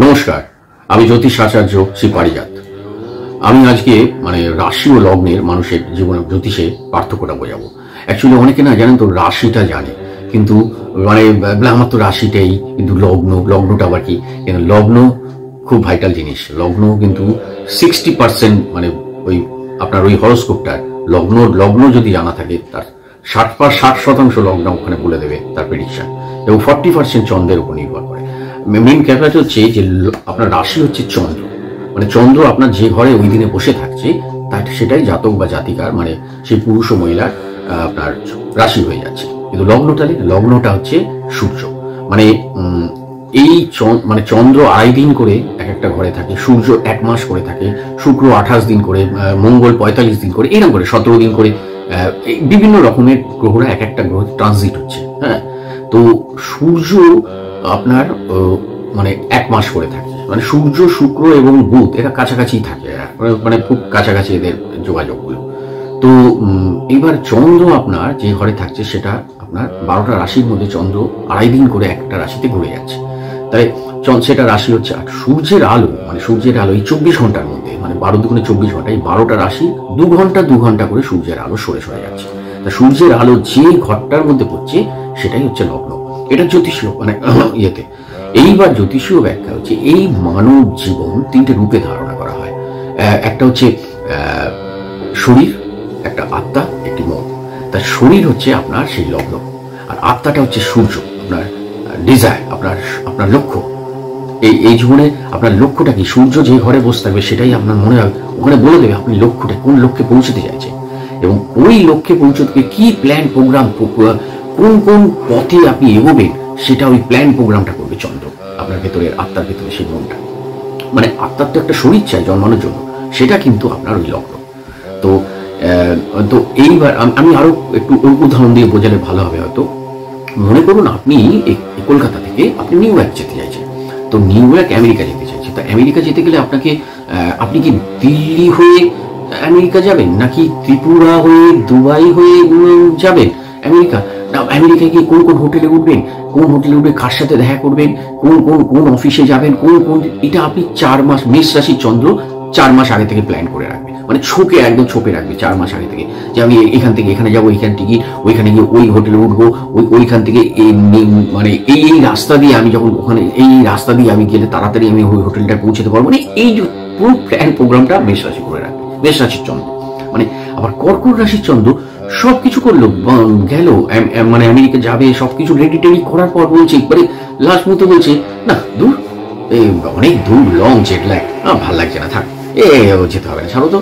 নমস্কার, আমি জ্যোতিষ আচার্য শ্রী পারিজাত। আমি আজকে রাশি ও লগ্নের মানুষের জীবনে জ্যোতিষে পার্থক্যটা বোঝাবো। অ্যাকচুয়ালি অনেকে না জানেন তো, রাশিটা জানে কিন্তু আমার তো রাশিটাই, কিন্তু লগ্নটা আবার কি? কিন্তু লগ্ন খুব ভাইটাল জিনিস। লগ্ন কিন্তু 60% ওই আপনার ওই হরোস্কোপটার লগ্ন যদি জানা থাকে, তার 60% লগ্ন ওখানে বলে দেবে তার প্রেডিকশন, এবং 40% চন্দ্রের উপর নির্ভর করে। মেন ক্যাপাসিটি হচ্ছে যে আপনার রাশি হচ্ছে চন্দ্র, চন্দ্র আপনার যে ঘরে ওই দিনে বসে থাকছে তার সেটাই জাতক বা জাতিকার সেই পুরুষ ও মহিলার আপনার রাশি হয়ে যাচ্ছে। কিন্তু লগ্নটা হচ্ছে সূর্য। এই চন্দ্র 2.5 দিন করে এক একটা ঘরে থাকে, সূর্য 1 মাস করে থাকে, শুক্র 28 দিন করে, মঙ্গল 45 দিন করে, এরকম করে 17 দিন করে বিভিন্ন রকমের গ্রহরা এক একটা গ্রহ ট্রানজিট হচ্ছে। হ্যাঁ, তো সূর্য আপনার 1 মাস করে থাকে। সূর্য, শুক্র এবং বুধ এরা কাছাকাছি থাকে, খুব কাছাকাছি এদের যোগাযোগগুলো। তো এবার চন্দ্র আপনার যে ঘরে থাকছে সেটা আপনার 12টা রাশির মধ্যে চন্দ্র 2.5 দিন করে একটা রাশিতে ঘুরে যাচ্ছে। তাই সেটা রাশি হচ্ছে। আর সূর্যের আলো এই 24 ঘন্টার মধ্যে 12 দুগুণে 24 ঘন্টা, এই 12টা রাশি 2 ঘন্টা করে সূর্যের আলো সরে যাচ্ছে। তা সূর্যের আলো যে ঘরটার মধ্যে পড়ছে সেটাই হচ্ছে লগ্ন। এটা জ্যোতিষীয় ইয়েতে। এইবার জ্যোতিষীয় ব্যাখ্যা হচ্ছে এই মানব জীবন 3টে রূপে ধারণা করা হয়। একটা হচ্ছে শরীর, একটা আত্মা, একটি মন। তার শরীর হচ্ছে আপনার সেই লগ্ন, আর আত্মাটা হচ্ছে সূর্য, আপনার ডিজায়ার, আপনার লক্ষ্য। এই জীবনে আপনার লক্ষ্যটা কি? সূর্য যে ঘরে বসে থাকবে সেটাই আপনার মনে হয়, ওখানে বলে দেবে আপনি লক্ষ্যটা, কোন লক্ষ্যে পৌঁছতে চাইছেন, এবং ওই লক্ষ্যে পৌঁছতে কি প্ল্যান প্রোগ্রাম, কোন পথে আপনি এগোবেন, সেটা ওই প্ল্যান প্রোগ্রামটা করবে চন্দ্র আপনার ভেতরের, আত্মার ভেতরে সেই মনটা। আত্মার তো একটা শরীর চাই জন্মানোর জন্য, সেটা কিন্তু আপনার ওই লগ্ন। তো এইবার আমি আরো একটু উদাহরণ দিয়ে বোঝালে ভালো হবে হয়তো। মনে করুন আপনি কলকাতা থেকে আপনি নিউ ইয়র্ক যেতে চাইছেন, তো নিউ ইয়র্ক আমেরিকা যেতে চাইছেন। তো আমেরিকা যেতে গেলে আপনি কি দিল্লি হয়ে আমেরিকা যাবেন, নাকি ত্রিপুরা হয়ে, দুবাই হয়ে যাবেন আমেরিকা? না, আমেরিকায় গিয়ে কোন হোটেলে উঠবেন, কার সাথে দেখা করবেন, কোন অফিসে যাবেন, এটা আপনি 4 মাস, মেষ রাশির চন্দ্র 4 মাস আগে থেকে প্ল্যান করে রাখবে। একদম ছোপে রাখবে 4 মাস আগে থেকে, যে আমি এখান থেকে এখানে যাবো, এইখান থেকে ওইখানে গিয়ে ওই হোটেলে উঠবো, ওইখান থেকে এই রাস্তা দিয়ে আমি যখন ওখানে, এই রাস্তা দিয়ে আমি গেলে তাড়াতাড়ি আমি ওই হোটেলটা পৌঁছতে পারবো। এই যে পুরো প্ল্যান প্রোগ্রামটা মেষ রাশি করে রাখবে, মেষ রাশির চন্দ্র। আবার কর্কট রাশির চন্দ্র সবকিছু করলো, গেল আমেরিকা যাবে, সবকিছু রেডি টেডি করার পর বলছে, লাস্ট মতো বলছে, না দূর, অনেক দূর, লং জেট ল্যাগ, ভাল লাগছে না, থাক, যেতে হবে না, ছাড়ো তো।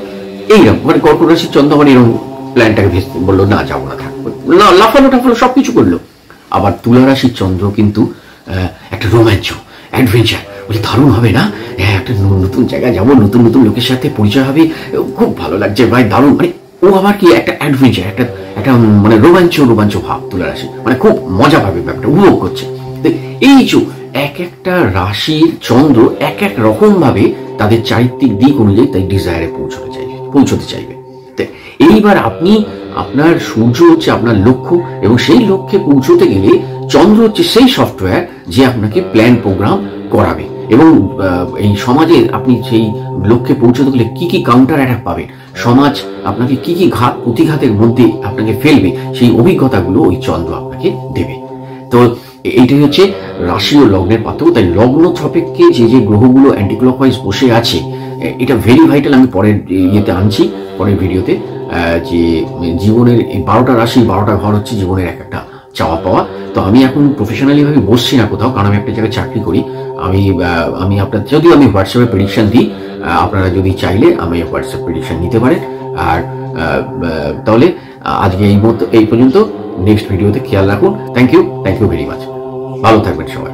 এইরকম কর্কট রাশির চন্দ্র এরকম প্ল্যানটাকে ভেস্তে বললো, না যাবো না, থাকবো, লাফানো টাফানো সবকিছু করলো। আবার তুলা রাশির চন্দ্র কিন্তু একটা রোমাঞ্চ, অ্যাডভেঞ্চার, বলে দারুণ হবে না, একটা নতুন জায়গায় যাবো, নতুন লোকের সাথে পরিচয় হবে, খুব ভালো লাগছে ভাই, দারুণ। ও আবার কি একটা অ্যাডভেঞ্চার, একটা রোমাঞ্চ ভাব তুলা রাশি, খুব মজা পাবে, ব্যাপারটা উপভোগ করছে। এই যে এক একটা রাশির চন্দ্র এক রকম ভাবে তাদের চারিত্রিক দিক অনুযায়ী তাই ডিজায়ারে পৌঁছতে চাইবে। এইবার আপনার সূর্য হচ্ছে আপনার লক্ষ্য, এবং সেই লক্ষ্যে পৌঁছতে গেলে চন্দ্র হচ্ছে সেই সফটওয়্যার যে আপনাকে প্ল্যান প্রোগ্রাম করাবে, এবং এই সমাজে আপনি সেই লক্ষ্যে পৌঁছতে গেলে কি কাউন্টার অ্যাটাক পাবেন, সমাজ আপনাকে কি প্রতিঘাতের মধ্যে আপনাকে ফেলবে, সেই অভিজ্ঞতাগুলো ওই চন্দ্র আপনাকে দেবে। তো এইটাই হচ্ছে রাশি ও লগ্নের পার্থক্য। তাই লগ্ন সাপেক্ষে যে গ্রহগুলো অ্যান্টি ক্লকওয়াইজ বসে আছে, এটা ভেরি ভাইটাল। আমি পরের আনছি, পরের ভিডিওতে, যে জীবনের 12টা রাশি 12টা ঘর হচ্ছে জীবনের এক একটা চাওয়া পাওয়া। তো আমি এখন প্রফেশনালি ভাবে বসছি না কোথাও, কারণ আমি একটা জায়গায় চাকরি করি। আমি যদিও আমি হোয়াটসঅ্যাপে প্রেডিকশন দিই, আপনারা যদি চাইলে আমি হোয়াটসঅ্যাপ প্রেডিকশন নিতে পারেন। আর তাহলে আজকে এই পর্যন্ত। নেক্সট ভিডিওতে খেয়াল রাখুন। Thank you very much. ভালো থাকবেন সবাই।